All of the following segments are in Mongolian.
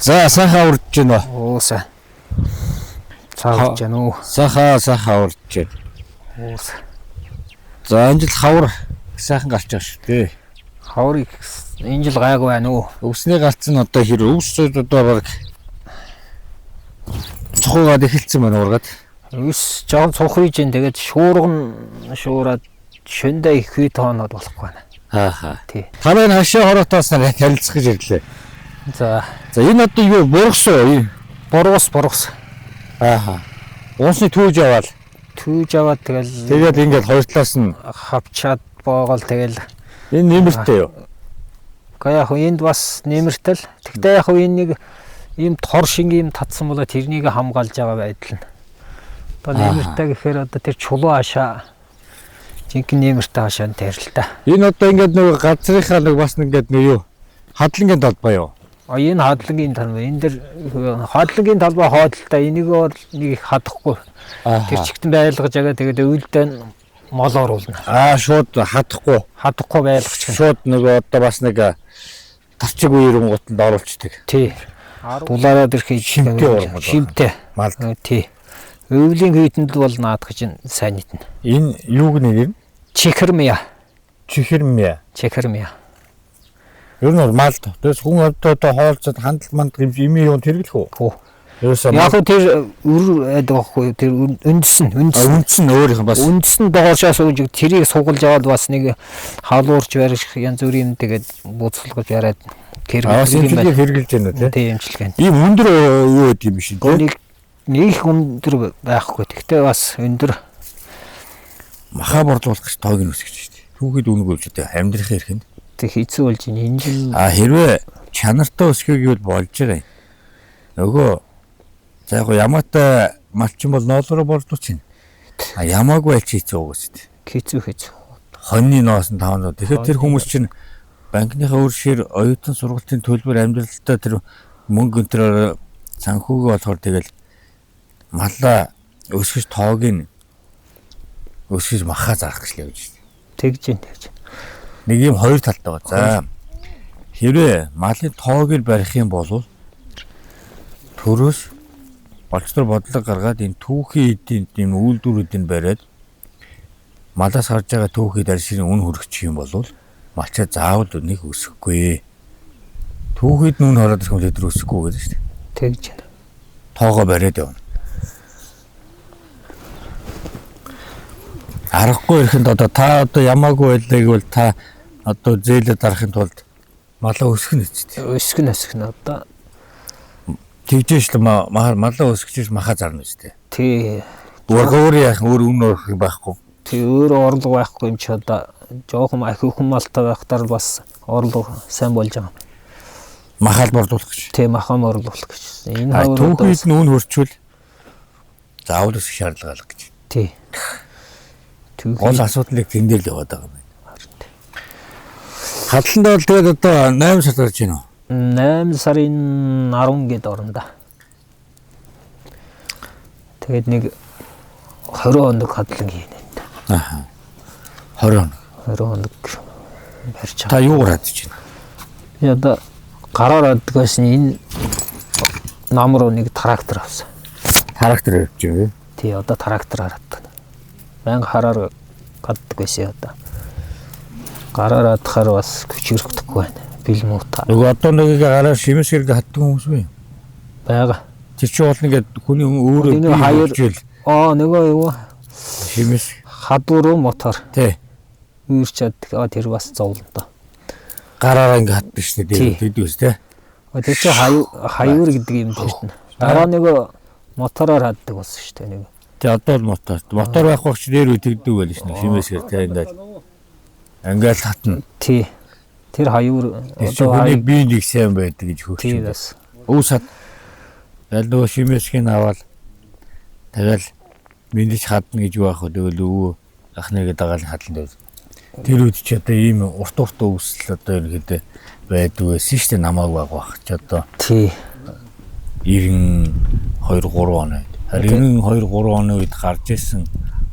За сайхан урдж байна. Оо сайн. Цаавж байна уу? Сайхан урдж байна. Оо сайн. За энэ жил хавар сайхан гарч байгаа шүү дээ. Хаврыг энэ жил гайгүй байна уу? Өвсний галц нь одоо хэр өвсөд одоо баг цохоод эхэлсэн байна ургаад. Өвс жоон цухриж ин тэгээд шуураад шөндөө их хүй тоонод болохгүй байна. Хаа. Тий. Танай хашаа хороотоос харилцах гэж ирлээ. За Энэ одоо юу бургас уу? бургас. Уусны түүж аваад тэгээд ингээд хоёр талаас нь хавчаад боогол тэгэл энэ нэмэртэй юу? яг энд бас нэмэртэл. Тэгтээ яг энэ нэг ийм тор шиг ийм татсан болоо тэрнийг хамгаалж байгаа байдал нь. Одоо нэмэртэй гэхээр одоо тэр чулуу хашаа жинхэнэ нэмэртэй хашаа нь тэр л та. Энэ одоо ингээд нэг газрынхаа нэг бас ингээд нэг юу? Хадлагын талбай юу? Энэ хадлагын талбай. Энэ дэр хадлагын талбай хоолтой энийг нэг их хадахгүй. Тэр чигтэн байлгаж байгаа тэгээд өвөлдөө мол оруулна. Шууд хадахгүй байлгач. Шууд нөгөө одоо бас нэг тарчиг үерэнгуутанд оруулцдаг. Тий. Дулаараа дэрхий шимтэй. Малд. Тий. Өвлийн хүйтэнд бол наадах чинь сайн нэтнэ. Энэ юуг нэр? Чихэрмя. Ер нь малд. Тэрс хүн одоо хоолцоод хандлт манд гэмж ими юм тэргэлэх үү? Яг тэр байхгүй тэр үндс нь өөрийнх нь бас үндс нь доошоос үүж тэрийг сугалж аваад бас нэг халуурч барих янз бүрийн юм тэгээд буцалгаж бариад хэрэгжилж байна үү? Тийм имчилгээ. Ийм өндөр юу гэдэг юм шиг. Нэг өндөр байхгүй. Тэгтээ бас өндөр маха борлуулах гэж тоог нь үсгэж шүү дээ. Түүхэд үнэг болж дээ амьдрахын эрхэнд. Тэг хийцүү болж энэ жил хэрвээ чанартай өсгөх гэвэл болж байгаа юм. Нөгөө за яг ямаатай малчин бол ноолороо борлууч юм. Ямаагүй аль хийцүү уус дээ. Хийцүү. Хоньны ноос нь 500. Тэгэхээр тэр хүмүүс чинь банкныхаа өршөөр оюутан сургалтын төлбөр амьдралтаа тэр мөнгө өнтрөөр санхүүгээ болохоор тэгэл маллаа өсгөж тоог нь өсгөж махаа зарах гэж л явж байна. Тэгж. Нэг юм хоёр талтай байгаа. За хэрвээ малын тоог нь барих юм бол төрөөс болцоор бодлого гаргаад энэ түүхийн эдийн тийм үйлдвэрүүдийг бариад малаас харж байгаа түүхийд аршийн үн хөргөчих юм бол малчаа заавал нэг өсөхгүй. Түүхийд нүн хороод ирэх юм тэр өсөхгүй гэдэг шүү дээ. Тэгж. Тоогоо бариад явна. Аргагүй ирэхэд одоо та одоо ямаагүй байлаа гэвэл та одоо зээлэд дарахын тулд малаа өсгөх нь ч тийм. Өсгөх нь одоо тэгжээш л малаа өсгөж маха зарна ч тийм. Тий. Өөр яах үн өрөх байхгүй. Тий өөр орлого байхгүй юм чи одоо жоохон ахиухан малтай байхтаар бас орлого сайн болж байгаа. Махаал борлуулах гэж. Тий махаа борлуулах гэж. Энэ түүхийд нүн хөрчвөл заавал өсөх шаардлага алга гэж. Тий. Гол асуудлыг тэн дээр л яваад байгаа юм байна. Хадланд бол тэгээд одоо 8 сар гарч байна уу? 8 сарын 10 гээд орно да. Тэгээд нэг 20 хоног хадлан хийнэ. 20 хоног барьж байгаа. Та юугаар хадж байна? Би одоо гараар хаддгаас энэ нам руу нэг трактор авсан. Трактор явж байна. Тий одоо трактораар хаддаг. Банк хараар гаддаг байсан одоо. Гараар хадахаар бас хүч өргөдөхгүй байна. Бил муута. Нөгөө одоо нэг гараар шимэс хэрэг хаддаг хүмүүс бай. Бага. Тэр чинь бол ингээд хүний өөрөө нөгөө юу? Шимэс хадвар мотор. Тий. Үүрчээд тэр бас зовлон доо. Гараараа ингээд хаддаг шнэ дээдүүс тий. Тэр чинь хаяур гэдэг юм байна. Дараа нэг мотороор хаддаг болсон шүү дээ нэг. Тий одоо л мотор байх багч дээр үтгдэг байл шнэ шимээсээр тий ингээд хатна. Тий. Тэр хаяур одоо нэг бие нэг сайн байдаг гэж хөөч. Өөс хат. Ялдуу шимээсгийн аваад тэгэл мэдээж хадна гэж байх уу тэгэл өвөө ахныг дагаал хадлан дээр. Тэр үед ч одоо ийм урт үүсэл одоо ихэд байдгүй байсан шүү дээ намайг баг ч одоо. Тий. 92 3 он. Харин 92 3 оны үед гарч ирсэн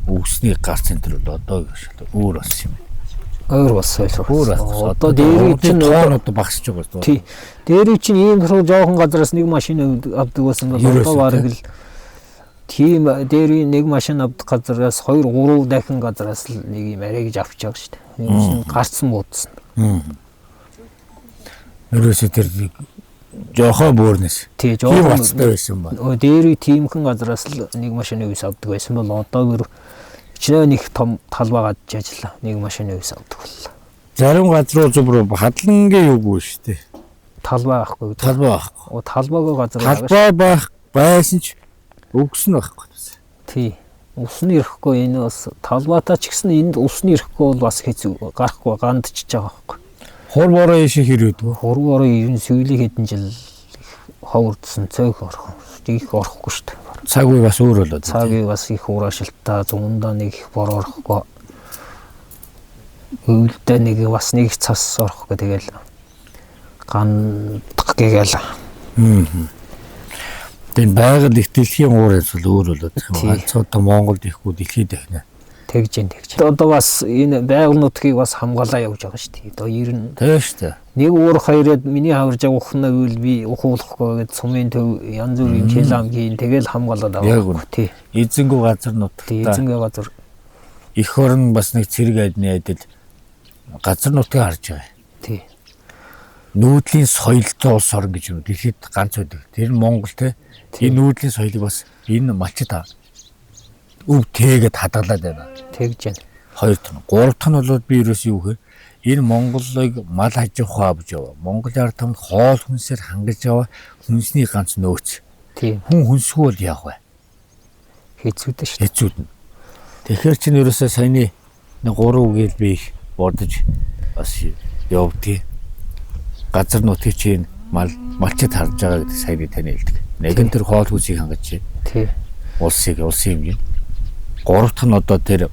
үгсний гар центр бол одоо өөр болсон юм. Өөр бас ойлгох. Одоо дээрээ чинь тоонууд багасч байгаа шүү. Тий. Дээрээ чинь ийм жоохон газараас нэг машин авдаг байсан бол одоо бараг л тийм дээрээ нэг машин авдаг газараас 2 3 дахин газараас л нэг юм арай гэж авч байгаа шүү дээ. Энэ чинь гарцсан буудсан. Ерөөсөө тэр жоохон буурнес. Тий, жоохон бацтай байсан ба. Дээрээ тиймхэн газараас л нэг машины үс авдаг байсан бол одоогөр чинээ нэг том талбай гадж ажиллаа. Нэг машины үс авдаг боллоо. Зарим газруу зөв хадлангийн юугүй шүү дээ. Талбай байхгүй. Талбай байхгүй. Талбайгүй газар талбай байсан ч өвс нь байхгүй. Тий. Ус нь ирэхгүй энэ бас талбайтаа ч гэсэн энд ус нь ирэхгүй бол бас хэцүү гарахгүй гандчихж байгаа байхгүй. Хурвороо ийшээ хэрвэдэг. Хурвороо ер нь сүүлийн хэдэн жил ховордсон цөөх орох. Их орохгүй шүү дээ. Цаг үе бас өөр болоод. Цаг үе бас их ураашилтаа зундаа нэг их бороохгүй. Өвөлдөө нэг бас нэг цас орохгүй тэгэл гандах гээл. Тэн байгаль их дэлхийн уурайс бол өөр болоод байгаа. Альцуудаа Монголд ихгүй дэлхийд байна. Тэгж. Одоо бас энэ байгаль нутгийг бас хамгаалаа явж байгаа шүү дээ. Одоо ер нь тийм шүү дээ. Нэг уурах хоёроод миний хаварж байгаа ухнаа үйл би ухуулахгүй гэж сумын төв янз бүрийн жиламгийн тэгэл хамгаалаад байгаа. Тий. Эзэнгүй газар нутагт. Эзэнгүй газар их орн бас нэг цэрэг айдны айдал газар нутгийг харж байгаа. Тий. Нүүдлийн соёлтой улс орн гэж юу дэлхийд ганц байдаг. Тэр нь Монгол те. Энэ нүүдлийн соёлыг бас энэ малчид өв тэгээд хадгалаад байна. Тэгж байна. 2 тон. 3 тон бол би ерөөс юу гэхээр энэ Монголыг мал аж ахуй авч яваа. Монголын ард түмэнд хоол хүнсээр хангаж яваа хүнсний ганц нөөц. Тийм. Хүн хүнсгүй бол яах вэ? Хэцүүдэн шүү дээ. Хэцүүдэн. Тэгэхээр чинь ерөөсөө саяны 3 үгээл би их бодож бас явдгийг. Газар нутгийг чинь малчид харж байгаа гэдэг саяны тань хэлдэг. Нэгэн тэр хоол хүнсийг хангаж тий. Улсын хэмжээ. 3 тон одоо тэр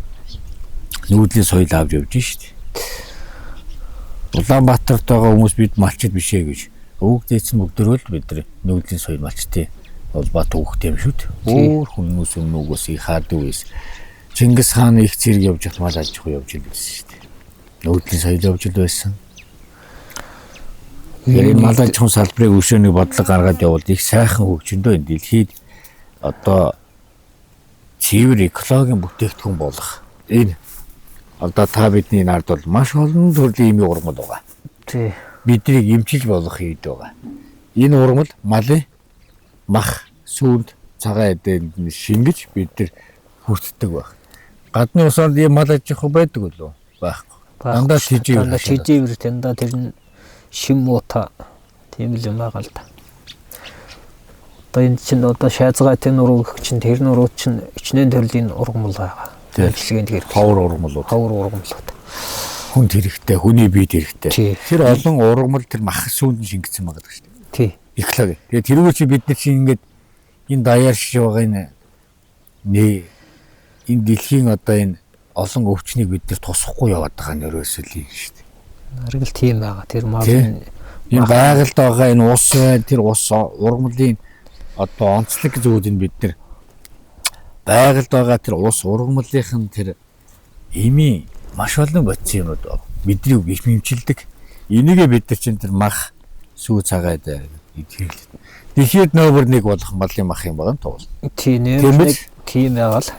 нүүдлийн соёл авч явж шүү дээ. Улаанбаатарт байгаа хүмүүс бид малчид биш ээ гэж өвгдээсэн мөгдрөөл бид нүүдлийн соёл малчдын улбат хөөхт юм шүү дээ. Өөр хүмүүс өмнөөс их хаад үес. Чингис хаан их зэрэг явж мал аж ахуй явж илсэн шүү дээ. Нүүдлийн соёл явж ил байсан. Энэ мал аж ахуйн салбарыг өшөөний бодлого гаргаад явуулд их сайхан хөгжөндөө энэ дэлхийд одоо цэвэр экологийн бүтээгдэхүүн болох энэ одоо та бидний нард бол маш олон төрлийн имийн ургамал байгаа. Тий. Биднийг эмчилж болох хэд байгаа. Энэ ургамал малын мах, сүүнд, цагаан эдэнд шингэж бид нар хүртдэг байх. Гадны усанд ийм мал аж ахуй байдаг үлээ? Байхгүй. Дандаа тижээвэр дандаа тэр нь шим муута тийм л юм байгаа л да. Одоо энэ чинь одоо шаазгайтын нурууг чинь тэр нурууд чинь ичнээн төрлийн ургамал байгаа. Дэлгэнд гэр ховор ургамлууд. Хүн хэрэгтэй, хүний биед хэрэгтэй. Тэр олон ургамал тэр мах сүүнд шингэсэн байгаа шүү дээ. Тий. Экологи. Тэгээд тэрүүгээр чи бид нар чинь ингээд энэ даяарш байгаа энэ дэлхийн одоо энэ олон өвчнийг бид нар тусахгүй яваад байгаа нь ерөөсөө л юм шүү дээ. Харин л тийм байгаа. Тэр малын энэ байгальд байгаа энэ ус тэр ус ургамлын одоо онцлог зүйлийг бид нар байгальд байгаа тэр ус ургамлынхын тэр ими маш олон бодис юмуд бидний их хэмчилдэг. Энийгээ бид нар чинь тэр мах сүү цагаад идэхэл. Дэлхийд нөмөр 1 болох малын мах юм байгаа нь туул. Тийм нэр тийм байгаа л.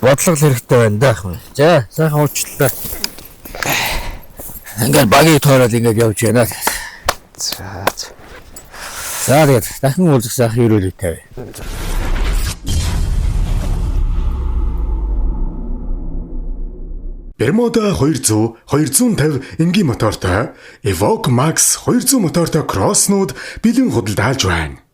Бодлого хэрэгтэй байна да ах. За сайхан уучлаа. Ингээд багийг тоороод ингээд явж байна. За тэгээд дахин уулзах сайхан өрөөлөй тавь. Bermuda 200, 250 энгийн мотортой Evoque Max 200 мотортой кросснууд бэлэн худалдаалж байна.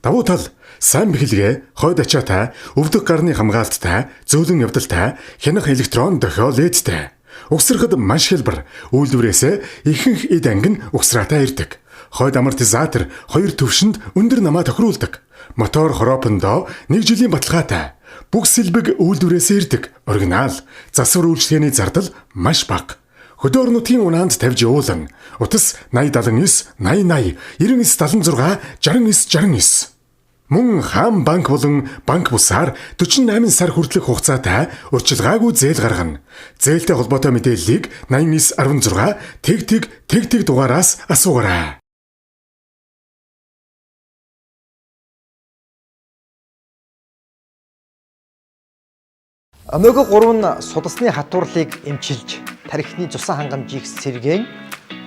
Давуу тал сайн бэхэлгээ, хойд ачаатай, өвдөх гарны хамгаалттай, зөөлөн явдалтай, хянах электрон дохио ледтэй. Угсрахад маш хялбар, үйлдвэрээсээ ихэнх эд анги нь угсраатай ирдэг. Хойд амортизатор 2 төвшөнд өндөр намаа тохируулдаг. Мотор хороопондоо 1 жилийн баталгаатай. Бүх сэлбэг үйлдвэрээс ирдэг. Оригинал. Засвар үйлчлэгээний зардал маш бага. Хөдөө орнуудын унаанд тавьж явуулан. Утас 8079 8080 9976 6969. Мөн хаан банк болон банк бусаар 48 сар хүртэлх хугацаатай урьдчилгаагүй зээл гаргана. Зээлтэй холбоотой мэдээллийг 8916 тэг дугаараас асуугаарай. Омега 3 нь судасны хатуурлыг эмчилж, тархины цусан хангамжийг сэргээн,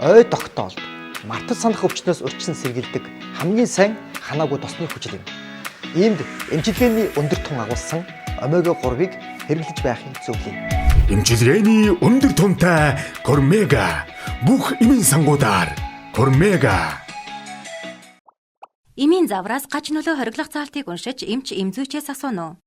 ой тогтоолд, мартаж санах өвчнөөс урьдчилан сэргийлдэг хамгийн сайн ханаагүй тосны хүчил юм. Иймд эмчилгээний өндөр тун агуулсан омега 3-ыг хэрэглэж байхыг зөвлөе. Эмчилгээний өндөр тунтай Кормега бүх эмийн сангуудаар Кормега. Эмийн завраас гач нөлөө хориглох заалтыг уншиж эмч эмзүүчээс асууно.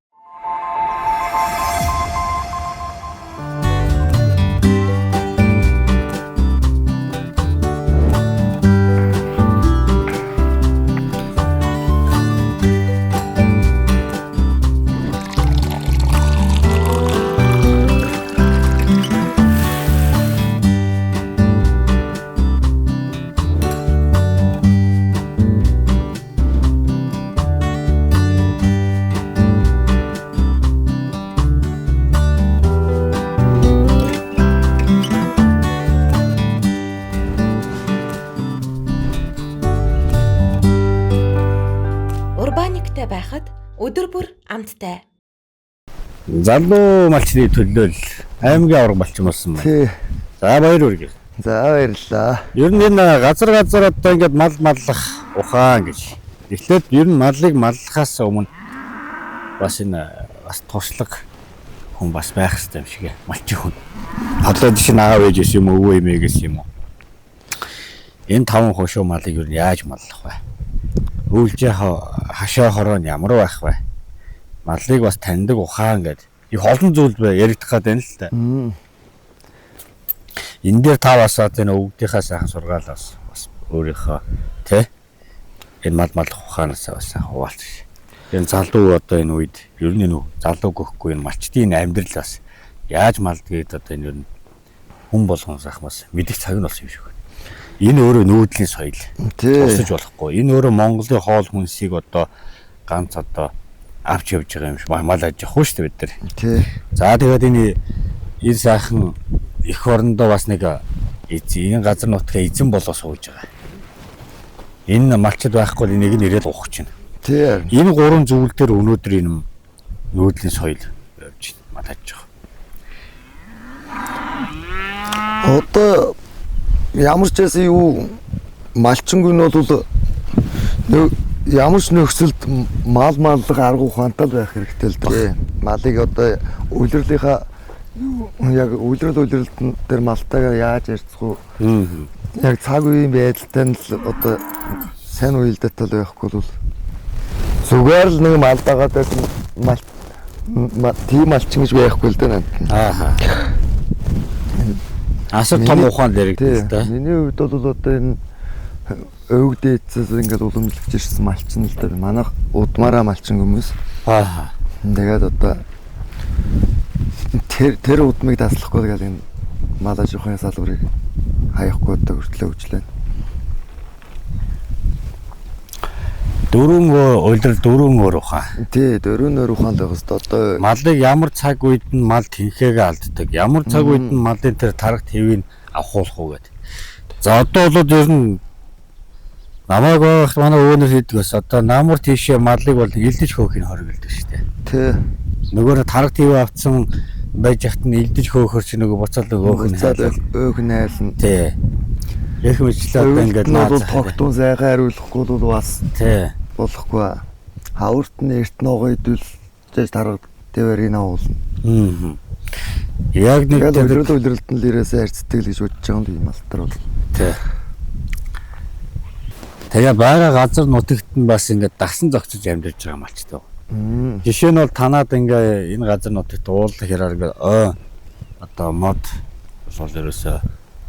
Урбаниктай байхад өдөр бүр амттай. Залуу малчны төлөөл аймгийн авраг малчин болсон байна. Тий. За баяр үргэлж. За баярлалаа. Ер нь энэ газар одоо ингээд мал маллах ухаан гэж. Эхлээд ер нь малыг маллахаас өмнө бас энэ бас туршлага хүн бас байх хэрэгтэй юм шиг малчин хүн. Одоо жишээ нь аав ээж юм уу өвөө эмээгээс юм уу. Энэ 5 хошуу малыг ер нь яаж маллах вэ? Үйлжээ хашаа хороо нь ямар байх вэ? Малыг бас таньдаг ухаан гэдэг их олон зүйл яригдах гэдэг юм л та. Энэ дээр та бас энэ өвгдийнхаа сайхан сургаалаас бас өөрийнхөө тэ энэ мал ухаанаас бас хуваалцсан. Энэ залуу одоо энэ үед ер нь энэ залуу гөхгүй энэ малчдын амьдралаас яаж малдгийг одоо энэ ер нь хүн болгон сахмаас мэдих цаг нь болсон юм шиг байна. Энэ өөрөө нүүдлийн соёл. Тусаж болохгүй. Энэ өөрөө Монголын хоол хүнсийг одоо ганц одоо авч явж байгаа юм шиг мал аж ахуй шүү дээ бид нар. Тий. За тэгээд энэ сайхан эх орондоо бас нэг энэ газар нутгаа эзэн болоо сууж байгаа. Энэ малчд байхгүй энийг нэрээд ухаж байна. Тий. Энэ гурван зүйл дээр өнөөдөр энэ нүүдлийн соёл явж мал аж ахуй. Одоо ямар ч байсан юу малчингүй нь бол ямар ч нөхцөлд мал маллах арга ухаантай байх хэрэгтэй л дээ. Малыг одоо үйлрэлийнхаа яг үйлрэлт дээр малтайгаа яаж ярьцах вэ? Яг цаг үеийн байдалтай нь л одоо сайн уялдаатай байхгүй бол зүгээр л нэг мал дагаад мал тийм малчин гэж байхгүй л дээ над. Ааха. Асар том ухаан дэрэгдэж та. Миний хувьд бол одоо энэ өвөг дээдсээс ингээд уламжлж ирсэн малчин л дээ. Манайх удмаараа малчин хүмүүс. Аа. Тэгээд одоо тэр удмыг таслахгүй гэдэг энэ мал аж ахуйн салбарыг хаяхгүй одоо хүртлээ хөгжлөө. Дөрвөн өөр ухаан. Тий, дөрвөн өөр ухаан байх хэвээр одоо малыг ямар цаг үед нь мал тэнхээгээ алддаг. Ямар цаг үед нь малын тэр тарах твийг авахуулах уу гэдэг. За одоо бол ер нь намайг байх манай өвөнөр хийдгээс одоо наамар тийшээ малыг бол илдэж хөөхийг хориглодог шүү дээ. тий. Нөгөө тарах твийг авцсан байж хат нь илдэж хөөхөр чи нөгөө буцаал өөх нь найлна. Тий. Их мэтлээ одоо ингээд наад тогтун сайхан хариулахгүй бол бас тий болохгүй. Хаврт нь эрт ногоо идүүлж тарах твэрийг авуулна. Яг нэг үйлрэлт нь лирээсээ харьцдаг л гэж бодож байгаа юм алтар бол. Тий. Тэгээ байгаа газар нутагт нь бас ингээд дагсан зогцож амьдарч байгаа малчтай. Жишээ нь бол танаад ингээ энэ газар нутагт уулах хэрэг ингээ одоо мод бол ерөөсөө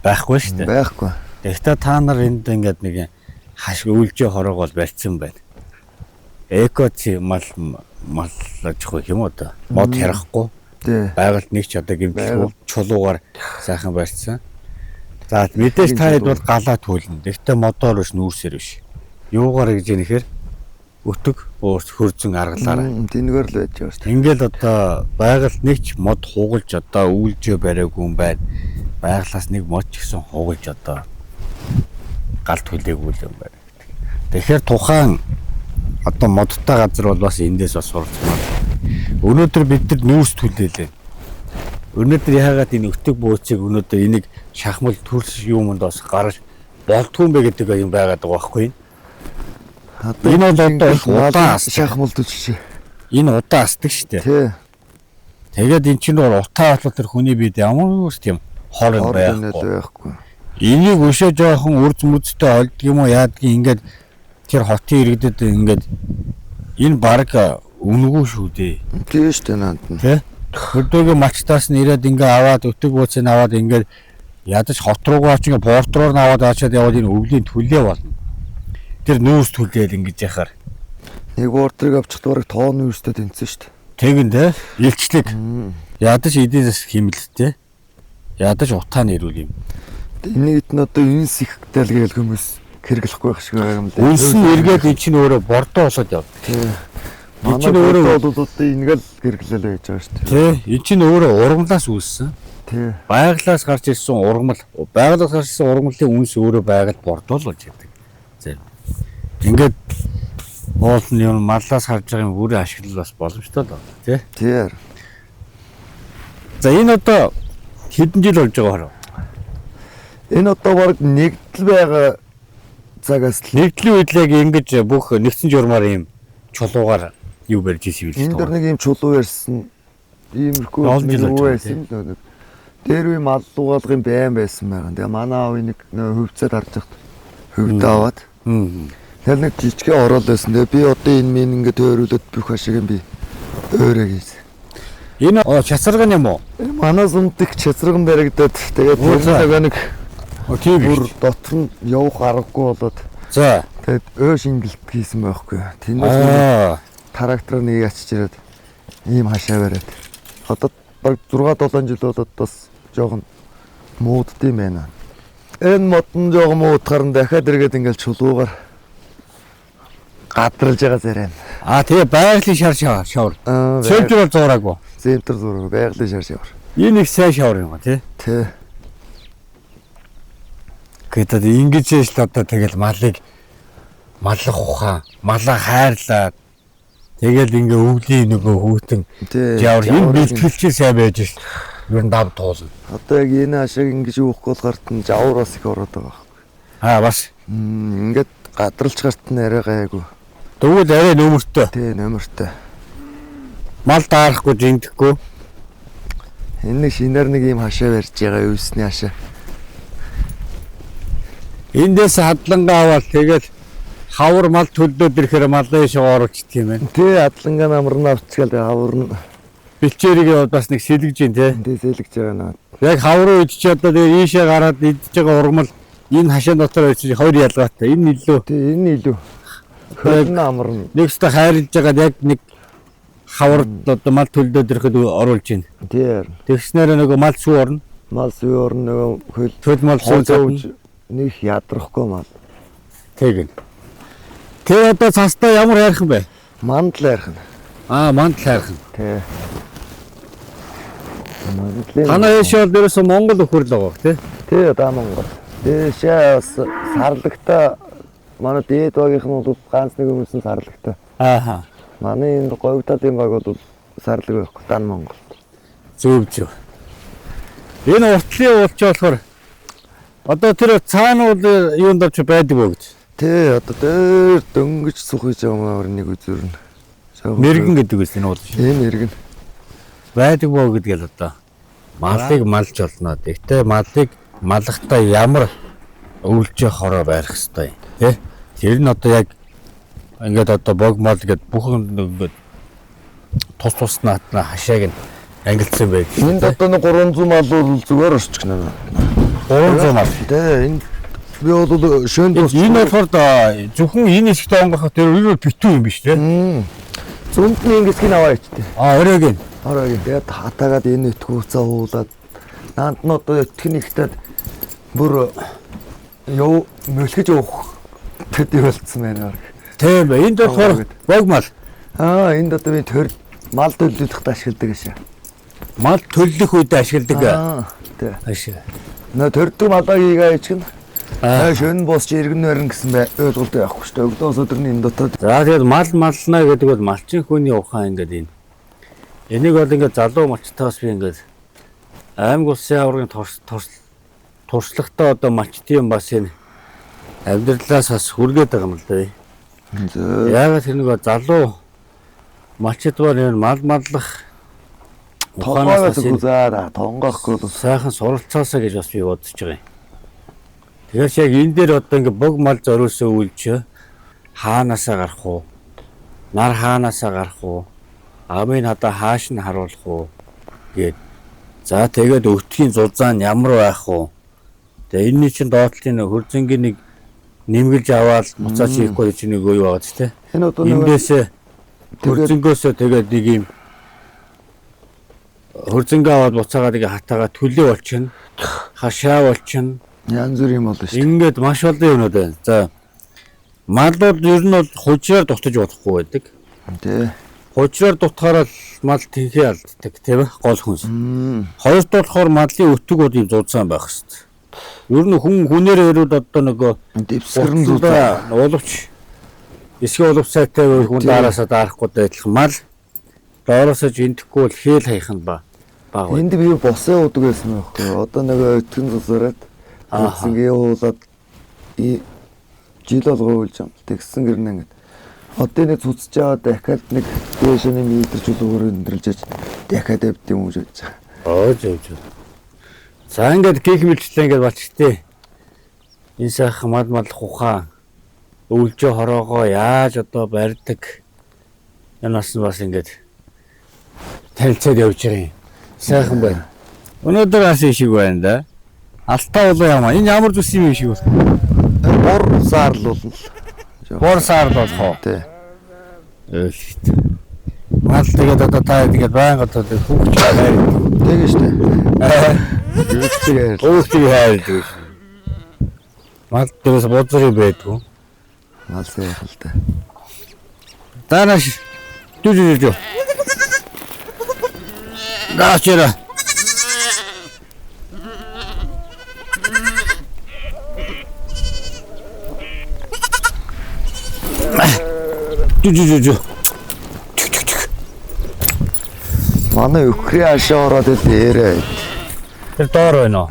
байхгүй шүү дээ. Байхгүй. Гэхдээ та нар энд ингээд нэг хаш үйлжээ хорог бол барьсан байна. Экоци мал аж ахуй юм одоо мод харахгүй. Тий. Байгальд нэг ч одоо гэмтэлгүй чулуугаар сайхан барьсан. За мэдээж та хэд бол галаа төлнө. Гэхдээ модоор биш нүүрсээр биш. Юугаар гэж нэхэр өтөг хөрзөн аргалаараа. Тэнгээр л байж байгаа шүү дээ. Ингээл одоо байгаль нэг ч мод хугалж одоо үйлжээ бариагүй юм байна. Байгалаас нэг мод ч гэсэн хугалж одоо галт хүлээгүй юм байна. Тэгэхээр тухайн одоо модтой газар бол бас эндээс бас суралцмаар. Өнөөдөр бид нар нүүрс түлээлээ. Өнөөдөр яагаад энэ өтөг бөөцийг өнөөдөр энийг шахмал төрөл юмд бас гараж болдгүй юм бэ гэдэг юм байгаад байгаа байхгүй. Энэ бол одоо удаан шахмал төчшээ. Энэ удаан асдаг шүү дээ. Тий. Тэгээд эн чинь бол утаа болоод тэр хүний бид ямар ч тийм хор юм байхгүй. Энийг өшөө жоохон үрз мүзтэй олдг юм уу яадг ингээд тэр хотын иргэдэд ингээд энэ баг үнэгүй шүү дээ. Тийм шүү дээ наад нь. Тэ? Хөдөөгийн мачтаас нь ирээд ингээ аваад өтөг бууцыг аваад ингээд ядаж хот руугаа ч ингээ порт руу наваад аачаад яваад энэ өвлийн төлөө болно. Тэр нүүрс төлөөл ингэж яхаар. Нэг ордрыг авчих бараг тоон нүүрстэй тэнцсэн шүү дээ. Тэгин тэ? Илчлэг. Ядаж эдээс химэлтэй. Ядаж утаа нэрүүл юм. Энийг нь одоо инс ихтэй л гээл хүмүүс хэрэглэхгүй байх шиг байгаа юм даа. Үнс нь эргээд эн чинь өөрөө бордоо болоод яв. Тий. Эн чинь өөрөө бол одоо ингээл хэрэглээлээ гэж байгаа шүү дээ. Тий. Эн чинь өөрөө ургамлаас үүссэн. Тий. Байгалаас гарч ирсэн ургамал. Байгалаас гарч ирсэн ургамлын үнс өөрөө байгаль бордоо л болж яадаг. Зэрэг. Ингээд уулын юм маллаас харж байгаа юм бүрийн ашиглал бас боломжтой л байна. Тий. Тий. За энэ одоо хэдэн жил болж байгаа хэрэг? Энэ одоо баг нэгдэл байгаа цагаас л Нэгдлийн үед л яг ингэж бүх нэгдсэн журмаар юм чулуугаар юу барьж ирсэн юм энэ дэр нэг юм чулуу ярьсан иймэрхүү юу байсан л дээр үе мал лугаалгын байн байсан байгаа. Тэгээ манай аав нэг хөвцөд харж хат хөвдөө аваад тэр нэг жижигхэн ороод байсан. Тэгээ би одоо энэ минь ингээд өөрөлдөд бүх ашиг юм би өөрөө хийсэн. Энэ чацарган юм уу? Манай сумдик чацарган баригдаад тэгээд тэр нэг тийм бүр дотор нь явах аргагүй болоод за тэгээд шингэлт хийсэн байхгүй. Тэндээс трактор нэг ячиж ирээд ийм хашаа бариад одоо баг 6-7 жил болоод бас жоохон муудд юм байна. Энэ модон жоохон муудахаар нь дахиад эргээд ингээл чулуугаар гадралж байгаа зэрэг. Тэгээ байгалийн шар шавар. Центр бол зураагүй. Центр зураг байгалийн шар шавар. Энэ их сайн шавар юм ба тий. Тий. Гэтэл ингэж л одоо тэгэл маллах ухаан, малаа хайрлаад тэгэл ингээ өвлийн нөгөө хүүтэн жавар энэ бэлтгэлчээр сайн байж ш. Ер нь дав туулна. Одоо яг энэ ашиг ингэж уухгүй бол гарт нь жавар бас их ороод байгаа байхгүй. Бас ингээд гадралж гарт нь арай гайгүй. Тэгвэл арай нөмөртэй. Тий, нөмөртэй. Мал даарахгүй жиндэхгүй. Энэ шинээр нэг юм хашаа барьж байгаа өвсний хашаа. Эндээс хадлангаа аваад тэгэл хавар мал төлдөөд ирэхээр малын шоо оруулчихдаг юм байна. Тий, хадлангаа намрын авчгаал хавар нь бэлчээрийг бас нэг сэлгэж дээ тий. Тий, сэлгэж байгаа наа. Яг хавар руу идэж одоо тэгээ ийшээ гараад идэж байгаа ургамал энэ хашаа дотор байж хоёр ялгаатай. Энэ илүү. Тий, энэ илүү. Хөрн амарна. Нэгстэй хайрлаж байгаа яг нэг хавар одоо мал төлдөөд ирэхэд оруулж байна. Тий. Тэгснээр нөгөө мал сүү орно. Мал сүү орно нөгөө хөл мал сүү нэг ядрахгүй мал. Тэг. Тэгээ одоо цастаа ямар хайрхан бэ? Мандал хайрхан. Мандал хайрхан. Тий. Танаа яшаа дээрээс Монгол өхөр л байгаа тий. Тий, да Монгол. Дэшээ бас сарлагтай манай дээд багийнх нь бол ганц нэг өмсөн сарлагтай. Манай энэ говьталын баг бол сарлаг байхгүй дан Монгол. Зөв. Энэ уртлын уулч болохоор одоо тэр цаанууд юунд ч байдаг уу гэж. Тий, одоо дээр дөнгөж сухиж байгаа нэг үзүүр нь. Мэргэн гэдэг үс энэ уулч. Тийм мэргэн. Байдаг боо гэдгээл одоо малыг малж олно. Тэгтээ малыг малахтаа ямар өвлжээ хороо барих хэвээр тий. Тэр нь одоо яг ингээд одоо бог мал гэдэг бүхэн ингээд тус наатна хашааг нь ангилсан байг. Энд одоо нэг 300 мал бол зүгээр орчих нэ. 300 мал. Тий, энэ би бол шөнд энэ болохоор зөвхөн энэ хэсэгт онгоход тэр юу битүү юм биш тий. Зүүнд нь ингэсгийг аваа ичтэй. Оройг. Тэгээд хатаагаад энэ өтгөөцөө хуулаад наанд нь одоо техниктэй бүр ёо мөлхөж уух төдий болцсон байна. Тийм бай. Энд болохоор богмал. Энд одоо би төр мал төлөвлөхөд ашигладаг гэсэн. Мал төлөх үед ашигладаг. Тий. Ашиг. Нөө төрдөг малаагийн ичгэн. Шөнө босч иргэн барин гэсэн бай ойлголт явахгүй шүү дээ. Өглөөс өдрний энэ дотоод. За тэгээд мална гэдэг бол малчин хүний ухаан ингээд энэ. Энийг бол ингээд залуу малчтаас би ингээд аймаг улсын аваргын туршлагатай одоо малчтын бас энэ амьдралаас бас хүргээд байгаа юм л да. Яагаад тэр нэг залуу малчд бол энэ маллах ухаанаас тонгоохгүй бол сайхан суралцаасаа гэж бас би бодож байгаа юм. Тэгэхээр яг энэ дээр одоо ингээд бог мал зориулсан үйлч хаанаасаа гарах уу? Нар хаанаасаа гарах уу? Амын хадаа хааш нь харуулах уу гэд. За тэгээд өвтгийн зузаан ямар байх уу? Тэгээ энэний чинь доотлын хөрзөнгийн нэг нэмгэлж аваад буцаач хийхгүй чинь нэг юу байгаа ч тийм. Энэ одоо эндээсээ хөрзөнгөөсөө тэгээд нэг юм хөрзөнгөө аваад буцаагаад нэг хатаага төлөө болчихно. Хашаа болчихно. Янз бүр юм болно шүү дээ. Ингээд маш олон юмнууд байна. За малууд ер нь бол хужраар дутаж болохгүй байдаг. Тий. Хужраар дутахаараа мал тэнхээ алддаг тийм ээ гол хүнс. Хоёр дахь болохоор малын өтгүүд юм зузаан байх хэвээр. Ер нь хүнээр ирээд одоо нөгөө дэвсгэрэн зузаан уловч эсвэл уловцаатай хүн дараасаа дарахгүй адилхан мал доороосоо жинтэхгүй бол хээл хаях нь баг. Энд би босын удаг байсан байхгүй. Одоо нөгөө өтгөн зузаараад тэгсэнгээ уулаад жил болгоо үлж юм. Тэгсэн гэрнэ ингээд. Одоо нэг цуцж байгаа дахиад нэг дээшний метрч үлгөр өндөрлж дахиад авд юм уу гэж байгаа. Зөө. За ингээд гих мэлчлээ ингээд болчтой. Энэ сайхан мал ухаан өвлжөө хороогоо яаж одоо барьдаг. Янаас нь бас ингээд танилцаад явж байгаа юм. Сайхан байна. Өнөөдөр бас ийм шиг байна да. Алтаа болоо ямаа. Энэ ямар зүс юм шиг байна. Бор саарлуулна л. Бор саарлуулах уу? Тий. Мал тэгээд одоо та тэгээд байнга одоо хүүхч хайр. Тэгээ штэ. Хүүхчийг хайр. Мал дээрээс боцорыг байдгүй. Мал сайхан л та. Таанаш дүү. Даачера. Дүү. Манай өхрийн ашаа ороод дээрээ. Тэр доор байна уу?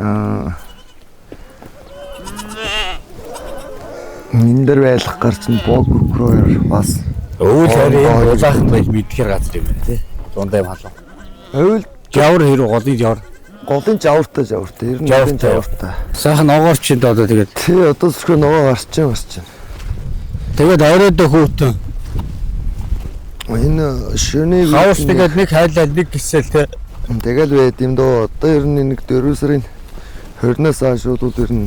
Энд дэр байлах гарч нь бог өхрөөр бас өвөл харин улаахан байж мэдхэр газар юм байна тий. Дундаа юм халуун. Өвөл жавар хэрэг голын жавар. Голын жавартай. Ер нь жавартай. Сайхан ногоорчинд одоо тэгээд тий одоо зөвхөн ногоо гарч. Тэгээд авраад хөөхтөн. Энэ шөнийг хавс тэгээд нэг хайлал нэг гисэл тий. Тэгэл байд юм доо. Одоо ер нь нэг 4 сарын 20-наас хойш ер нь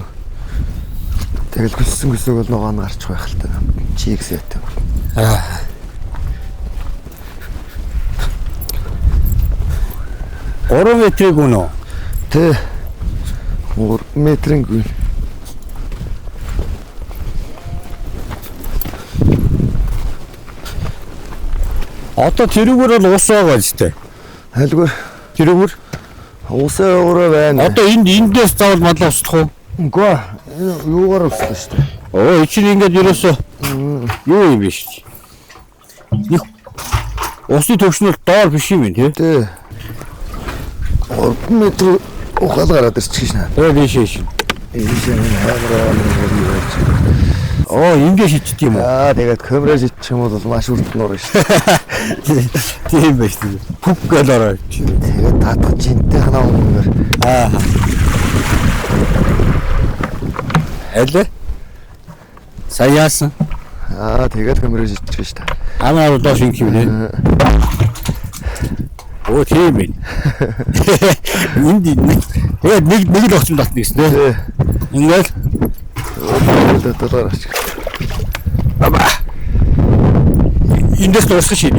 тэгэл хүссэн бол ногоо нь гарчих байх л та. Чигсэт. 3 метрийг үнэ. Тэ. 3 метрийн гүн. Одоо тэрүүгээр бол ус байгаа ч тий. Хайлгүр. Тэрүүгээр усаа өөрөө байна. Одоо эндээс заавал мадлаа устгах уу? Үгүй. Юугаар устгах шүү дээ. Оо чинь ингээд ерөөсөө юу юм биш. Усны төвшнөл доор биш юм тий. Тий. 3 метр ухаал гараад ирчих шнэ. Дээш. Оо ингэ шичт юм уу? Тэгээд камера шиччих юм бол маш үрд нуур шүү. Тийм байж тийм. Пүп гэл ороо. Тэгээд татах жинтэй ханаа өнөр. Элэ? Саяасан. Тэгээд камера шиччих шүү. Амаа доош ингэ юм нэ. Оо тийм ээ. Энд тэгээд нэг л очсон татна гэсэн нэ. Ингээл доллар ач. Баба. Эндээс дуусгах шийд.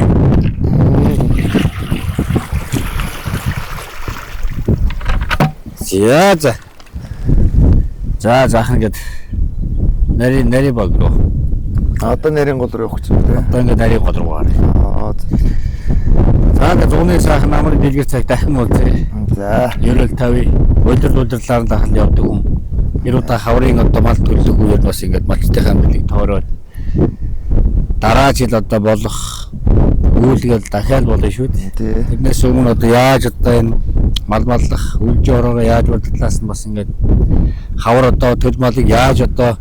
За захан гэд нари баг руу. Одоо нарийн гол руу явах гэж байна. Одоо ингээд нарийн гол руу гарах. Аа. За ингээд зуны сайхан намрын дэлгэр цаг дахин уулзъя. За. Ерөөл тавь удирлууларлаар нь дахин явдаг хүн. Ирүүта хаврын одоо мал төлөх үеэр бас ингээд малчтайхаа мөлийг тоороод дараа жил одоо болох үйлгээл дахиад болно шүү дээ. Тэрнээс өмнө одоо яаж одоо энэ маллах үлж ороороо яаж бодлоос нь бас ингээд хавар одоо төл малыг яаж одоо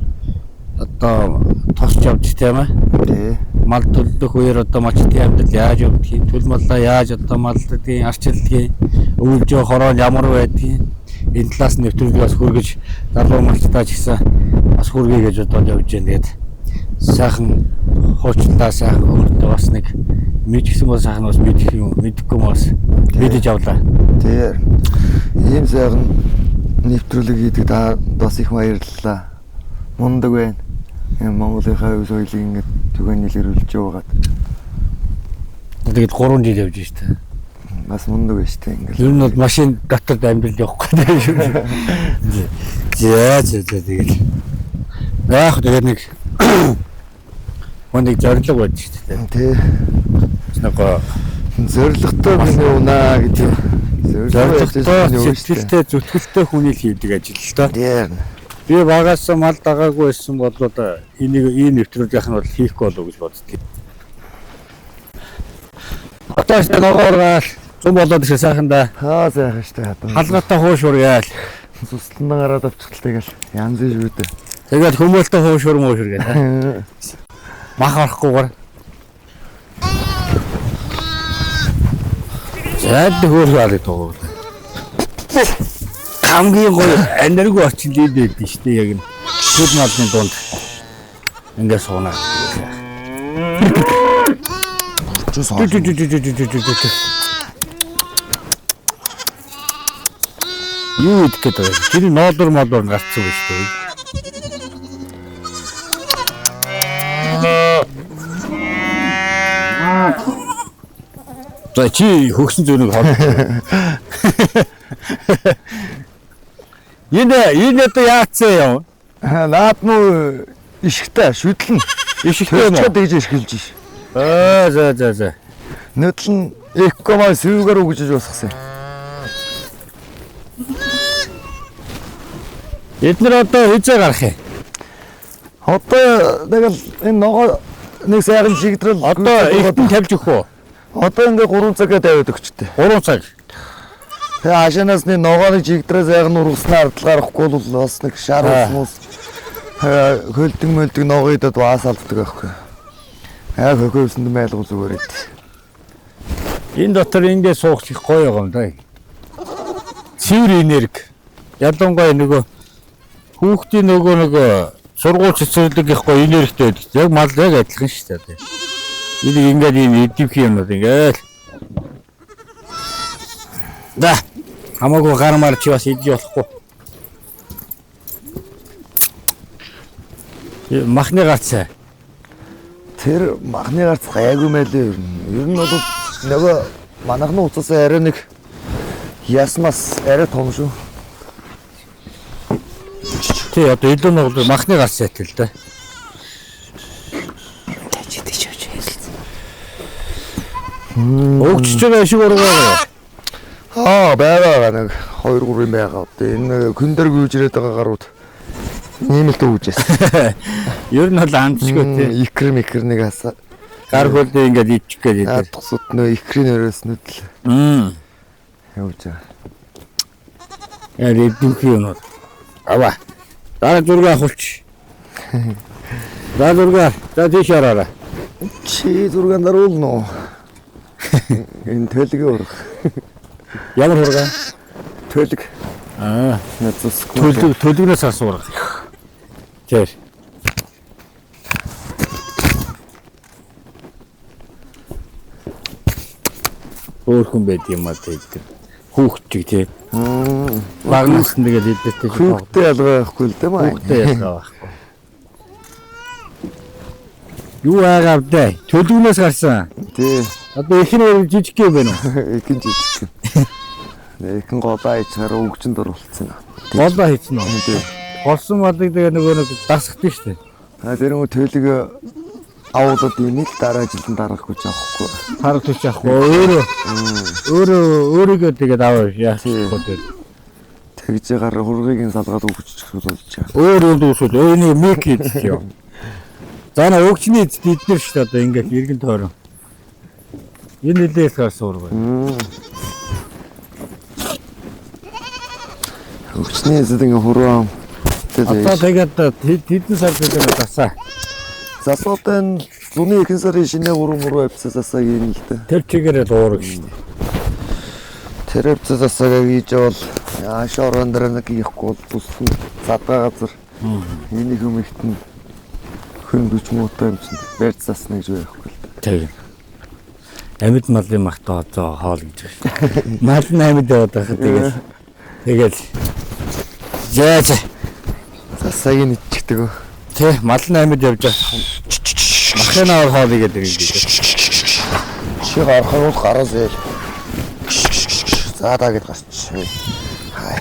тосч явж тийм ээ. Мал төлөх үеэр одоо малчтын амьдрал яаж явдгийг, төл маллаа яаж одоо малдгийг, арчилдгийг, үлж хороо ямар байдгийг энэ талаас нь нэвтрүүлэг бас хүргэж залуу малчтаа ч гэсэн бас хүргэе гэж бодоод явж байна. Тэгээд сайхан хуучлаа сайхан өөртөө бас нэг мэдсэн бас сайхан бас мэдхгүй бас мэдэж авлаа. Тэгээ ийм сайхан нэвтрүүлэг хийдэг та бас их баярлалаа. Мундаг байна. Монголынхаа өв соёлыг ингээд түгээн илэрүүлж яваад. Тэгээд 3 жил явж штэ. Бас мундаг байж тээ ингээд. Ер нь бол машин дотор амьдрал явахгүй дээ шүү. За тэгээд. Яг тэгээд нэг хүнийг зориг байж штэ. Тий. Нэг зоригтой миний унаа гэж. зоригтой сэтгэлтэй зүтгэлтэй хүний хийдэг ажил л доо. Тий. Би багаас мал дагаагүй байсан бол энийг ийм нэвтрүүлгийнх нь бол хийхгүй болов гэж боддгийг. Атаас ногооргаал зам болоод ирсэн сайхан да. Сайхан штэ. Халгаатай хууш ургаал. Суслан гараад авчихлаа тэгэл янз биш үү дээ. Тэгээд хүмүүстээ хууш урмууш ургаал. Мах арахгүйгээр. Зад хөөргөөлөд тоо. Хамгийн гоё энерги орчин дээд байдаг шүү дээ яг нь шүд малны дунд ингээд суунаа. Юу идэх гэдэг вэ? Тэр ноодор модор гарцсан байж тээ. За чи хөгсөн зөнийг хол. Энэ одоо яатсан юм? Наад нь ишгтэй шүтлэн. Ишгтэй юм уу? Тэгж ишгэлж ш. За. Нөтл нь эккомаа сүүгээр үгжиж босгосон. Эднэр одоо хизээ гарах юм? Одоо тэгэл энэ ногоо нэг сайхан жигдрэл Одоо ихтэн тавьж өгөх үү? Одоо ингээ 3 цагаа тавиад өгчтэй. 3 цаг. Тэгээ хашаанаас нэг ногооны жигдрээ сайхан ургаснаар ардлага гарахгүй бол бас нэг шар уснуус хөлдөг мөлдөг ногоо идээд баас алддаг байхгүй. Яг хөхөөсөнд майлгуу зүгээр ээ. Энэ дотор ингээд суух их гоё юм да. Цэвэр энерги. Ялангуяа нөгөө хүүхдийн нөгөө сургууль цэцэрлэгийнх гоё энергитэй байдаг. Яг мал яг адилхан шүү дээ. Энийг ингээд ийм идэвх юмнууд ингээд. Да. Хамаагүй гармаар чи бас идэж болохгүй. Махны гарцаа. Тэр махны гарц гайгүй мэлээ ер нь. Ер нь бол нөгөө манайхны уцаас арай нэг ясмас арай том шүү. Тий одоо илүү нэг махны гарцаа тэл да. Өгч байгаа шиг ургаа. Байгаа нэг 2-3 байгаа. Энэ күндэр гүйж ирээд байгаа гарууд нэмэлт үүжээс. Ер нь бол амтчгүй тий. Икр нэг хасаа. Гар хөлдөө ингээд идчих гээд. Тусууд нөө икрийн өрөөснөд л. Явж байгаа. Яа идэвх юм уу? Ава. Дараа зураг авахулч. За тийш хараарай. Чи зургаан даруулна уу? Энэ төлөгийн ураг. Ямар ураг? Төлөг. Төлөгнөөс асуур. Тэр. Өөрхөн байд юм аа тэр. Хүүхдчиг тий. Багнаас нь тэгээд идэлтэй. Хүүхдээ ялгаа байхгүй л дээ маа. Хүүхдээ ялгаа байхгүй. Юу агаад дээ? Төлөгнөөс гарсан. Тий. Одоо ихний жижиг юм байна уу? Ихэнх жижиг. Ихэнх голоо ичээр өгчөнд оруулсан. Голоо хийсэн үү? Тий. Голсон малыг тэгээ нөгөө нэг дасгдаг шүү дээ. Тэр нөгөө төлөг авуулаад инийг дараа жилд дарахгүй ч авахгүй. Тарах төч яахгүй өөрийгөө тэгээд аваа яахгүй. Тэгж гар хургийг салгаад өгчих болж байгаа. Өөр юм дүүсэл өөний мик хийчихё. За на өгчний эднэр шүү дээ одоо ингээд иргэн тойрон. Энэ нэлээс гарсан ураг. Өгчний эзэд ингээ хуруу. Одоо тэгээд хэдэн сар дээр засаа. Засуутай зуны ихэнх сарын шинэ хуруу авцсаасаа юм л дээ. Тэр чигээрээ дуурах шүү дээ. Тэр авцсаасаа гэж бол яашаа орон дээр нэг ихгүй бол туссан задгаа газар. Энийг хүмүүхтэн хөнгөж муутай юм чинь барьж заснаа гэж байхгүй л дээ. Тийм. Амьд малын махтаа одоо хоол гэж байна. Мал нь амьд яваад байхад тэгээд яаж засааг нь ичдэг. тий мал нь амьд явж байгаа. Махнаар хоол игээд ирдэг. Чи гарахад гараас ээл. Заадаа гэд гарч. Хай.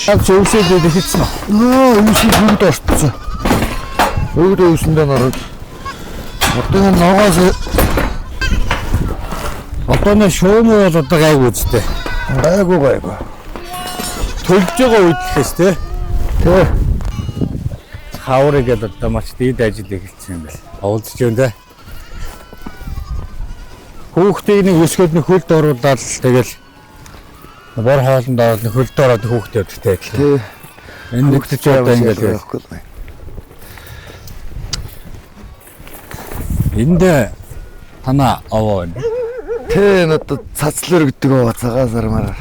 Аг зөвсөд дэвчихсэн үү? Энэ шиг хүнд орцсон. Өөдөө өсөндөө нараад. Одоо ногоос Одооны шуум бол одоо гайгүй үстэй. гайгүй. Төлж байгаа үед лээс тий. Тэ. Хаврыг гэдэг одоо маш дээд ажил эхэлсэн юм байна. Оволцож байна тий. Хүүхдийг нэг өсгөөд нэг хөлд оруулаад тэгэл бор хоолнд ороод нэг хөлд ороод хүүхдээ өгдөгтэй. Тэ. Энэ хүүхдээ ч одоо ингээд байхгүй. энд танаа овоо байна. Тэ надад цацлэр гэдэг оо цагаас армаар.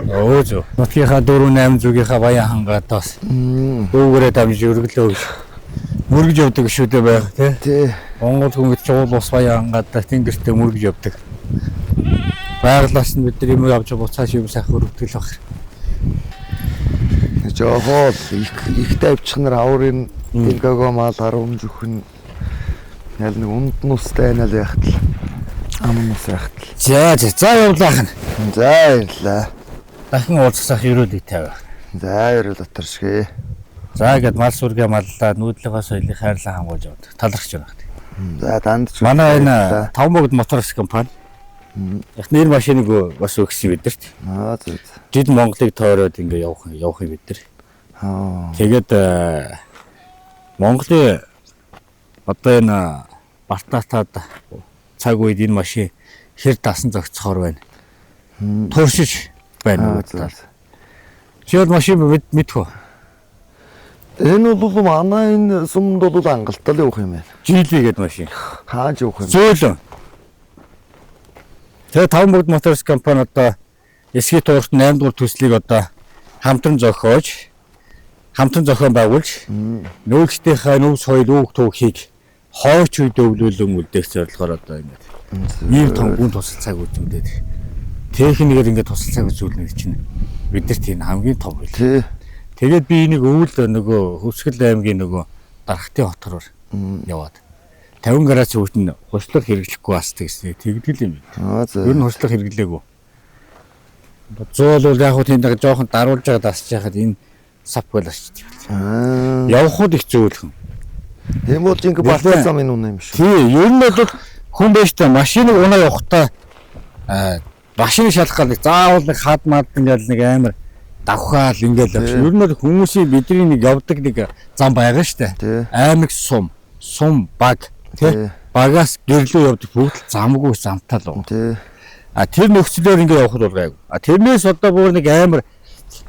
Өө зөө. Нутгийнхаа 4-8 зүгийнхаа баян хангаатаас дүүгээрээ дамжиж өргөлөө гэж мөргөж явдаг шүү дээ байх тий. Тэ. Монгол хүмүүс чуул ус баян хангаатай тэнгэртээ мөргөж явдаг. Байгалаас нь бид нар юм явж буцааш юм сайх өргөдөл баг. Жохол их тавьчих нар аврын тэнгэгөө мал 10 зөвхөн ял нэг унд нустай байна л яхад л ам нус яхад л. За явлаах нь. За ярьлаа. Дахин уулзах ерөөдөө тавиа. За ерөө дотор шгэ. За гээд мал сүргээ маллаа нүүдлийнхаа соёлыг хайрлан хамгаалж явдаг. Талархж байна. За данд ч Манай энэ 5 богд моторс компани. Яг нэр машиныг бас өгсөн бидэрт. Зүг. Жид Монголыг тойроод ингээ явах бид нар. Тэгээд Монголын одоо энэ Бартаатад цаг үед энэ машин хэр дасан зогцохоор байна. Туршиж байна. Чи бол машин мэдхүү. Энэ бол манай энэ сумд бол ангалттал явах юм байна. Жилий гэдэг машин. Хааж явах юм. Зөөлөн. Тэгээ 5 богд моторс компани одоо эсгийн туурт 8 дугаар төслийг одоо хамтран зохиож хамтран зохион байгуулж нөөцийнхээ нөөц соёл үүх түүхийг хойч үед өвлүүлэн үлдээх зорилгоор одоо ингээд ийм том гүн тусал цаг үзүүлээд техникээр ингээд тусал цаг үзүүлнэ чинь бидэрт энэ хамгийн том хэл. Тий. Тэгээд би энийг өвөл нөгөө Хөвсгөл аймгийн нөгөө Дархтын хотор яваад 50 гараж хүүтэн хушлах хэрэглэхгүй бас тэгдэл юм. Ер нь хушлах хэрэглээгүй. Зөөл бол яг хөө тэнд жоохон даруулж байгаа дасч яхад энэ сав байлаач. Явход их зөөлхөн. Тийм бол ингэ балтай зам энэ үнэ юм шүү. Тий, ер нь бол хүн байж та машиныг унаа явахдаа машин шалах гал заавал нэг хад мад ингээл нэг амар давхаал ингээл явах. Ер нь бол хүмүүсийн бидний нэг явдаг нэг зам байгаа штэ. Аймаг сум баг тий багаас гэрлөө явдаг бүгд замгүй замтал уу. Тий. Тэр нөхцлөөр ингэ явхад бол гайгүй. Тэрнээс одоо бүр нэг амар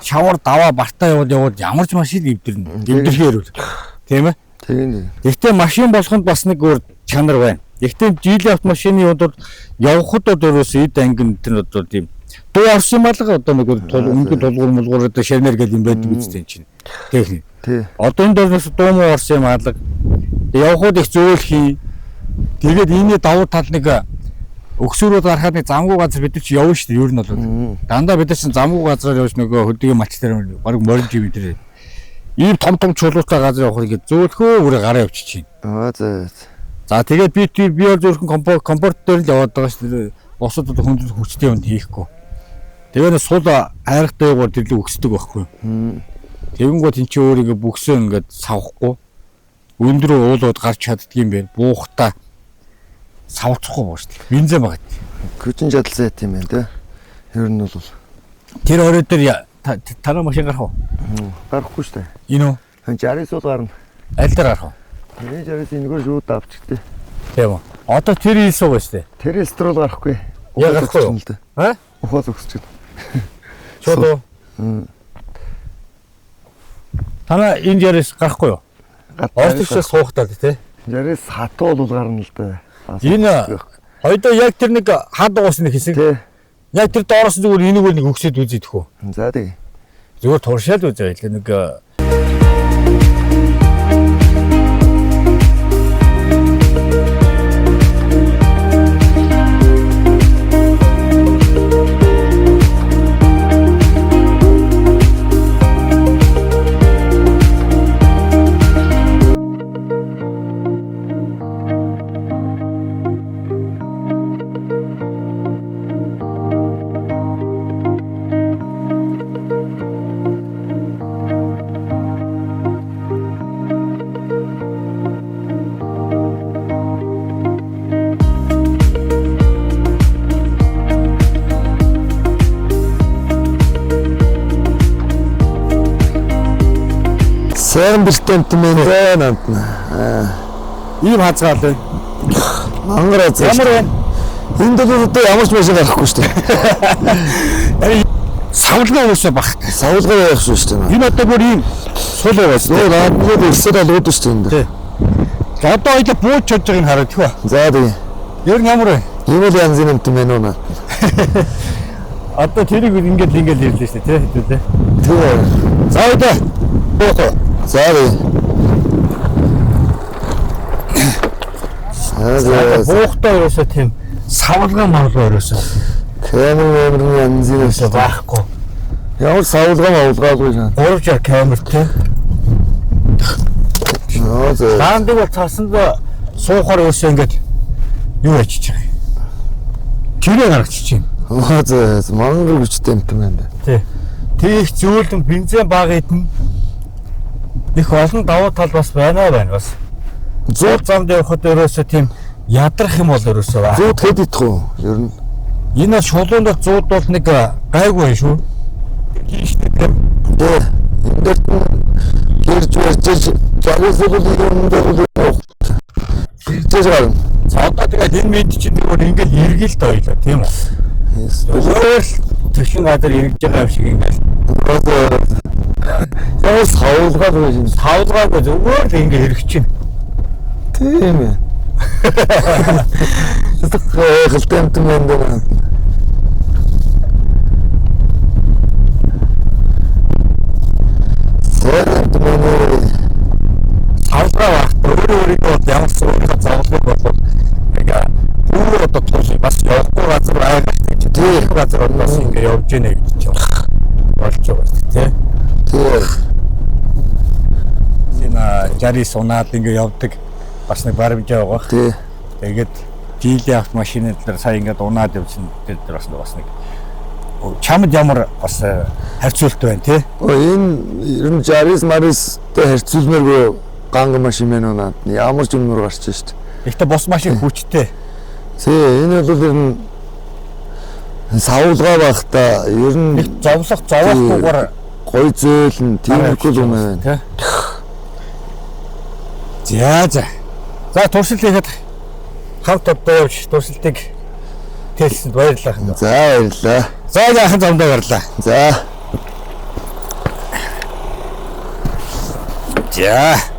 шавар даваа бартаа яваад ямар ч машин эвдэрхээр үл. Тийм ээ? Тийм. Гэхдээ машин болоход бас нэг өөр чанар байна. Гэхдээ жийлэн автомашины хувьд бол явхад одоо ерөөсөө эд ангин тэр одоо тийм дуу орсон малга одоо нэг өнгө тулгуур мулгуур одоо шарнер гэдэг юм байдаг үстэй чинь. Техник. Тий. Одоо энэ дөрвөөс дуу муу орсон малга явхад их зөөлхий. Тэгээд энэ давуу тал нэг өгсөрүүд гарахад нэг замгүй газар бид нар чи явна шүү дээ. Ер нь бол дандаа бид нар чинь замгүй газараар явж нөгөө хөдөөгийн мач дээр баг морин жив дээр ийм том чуулуутай газар явах ингээд зөөлхөө үрэ гараа явчих чинь. За тэгээд би бол зөвхөн комфорт дээр л яваад байгаа шүү дээ. Босод одоо хүнд хүчтэй юм хийхгүй. Тэгээд сул хайртай яваад тэрлэг өгсдөг байхгүй. Тэгэнгүүт эн чи өөр ингээд бүгсөө ингээд савхгүй. өндөр уулууд гарч чаддгийм бэ. Буухта савцахгүй боо шүү дээ. Бензин багт. Хүчин чадал сайт юм байна те. Ер нь бол Тэр орой дээр танаа машин гарах уу? гарахгүй шүү дээ. Энэ үү? 69-ууд гарна. Аль дээр гарах уу? 60-аас энэгээр шууд авчихтэй. Тийм үү. Одоо тэр хэлсүү ба шүү дээ. Тэр эстрол гарахгүй. Яг гарахгүй юу? Аа? Ухаал өгсөж. Шууд уу? Танаа энэ ярис гарахгүй юу? Оостогчоос суухтаа тий. Ярис хатуу бол гарна л да. Энэ хоёдоо яг тэр нэг хад уусны хэсэг. Тий. Яг тэр доороос зүгээр энийг нэг өгсөд үзийдэх үү? За тий. Зүгээр туршаал үзээ л нэг Сайн бэлтэнт мэн байна. ийм хазгаал байна. Мангар заа. Ямар вэ? Энд бол одоо ямар ч машин гарахгүй шүү дээ. Савлгаа уусаа баг. Савлгаа явах шүү дээ. Энэ одоо бүр ийм сул байсан. Нөө наадмууд ирсээр л уудаж шүү дээ. За одоо хоёул бууж чадж байгааг нь хараад тхүү. За тий. Ер нь ямар вэ? Энэ л янз юм мэн үү. Одоо тэрийг ингээд ирлээ шүү дээ тий. Тий. За одоо буух. За тий. Буухтаа ерөөсөө тийм савлгаа мавлгаа ерөөсөө камерын янз юм ерөөсөө байхгүй. Ямар савлгаа мавлгаагүй жаа. 360 камер тийм. Нөө зөө. Таанд бол цаасанд суухаар ерөөсөө ингээд юу ачиж байгаа юм. Тэрээ гаргачих юм. Нөө зөө. Мангар хүчтэй юм байна. Тий. Тийх зөөлөн бензин баг идэн их олон давуу тал бас байна бас. Зүүр замд явхад ерөөсөө тийм ядрах юм бол ерөөсөө байна. Зүүд хэд идэх үү? Ер нь энэ шулуунд зууд бол нэг гайгүй байна шүү. Дээ. Энд дээр хэрж барьж загасуулын юм дээр хэрж гарна. Цаадаа тэгээд энэ мэд чинь зүгээр ингээд эргэл дойлоо тийм үү? Зүгээр л төшин газар эргэж байгаа юм шиг ингээд. Ямар савлгаа гэж юм. Савлгаагүй зүгээр л ингээд эргэж чинь. Тийм ээ. Хөлтөм юм байна. Савлгаа багт өөрийнхөө ямар suurыг зовлог болов яг өөрөө одоо тус бас явахгүй газар айгах гэж тийм газар одноос ингээд явж ийнэ гэж болж байгаа тийм. Тийм. Энэ жари сунаад ингээд явдаг бас нэг баримж байгаа. Тийм. Тэгээд жилийн автомашин дээр сая ингээд унаад явсан дээр бас нэг чамд ямар бас харьцуулт байна тий. Энэ ер нь Жарис Маристэй харьцуулмааргүй ганга машин байна уу наад. Ямар ч юмнуур гарч шít. Ихтэй бос машин хүчтэй. Тий, энэ бол ер нь савлгаа багта ер нь зовлох зовоохгүйгээр гой зөөлн тиймэрхүү юм байна. За. За туршилт хийхэд хамт одоо явж туршилтыг тэлсэнд баярлалаа. За баярлалаа. За яахан замдаа баярлалаа. За. За.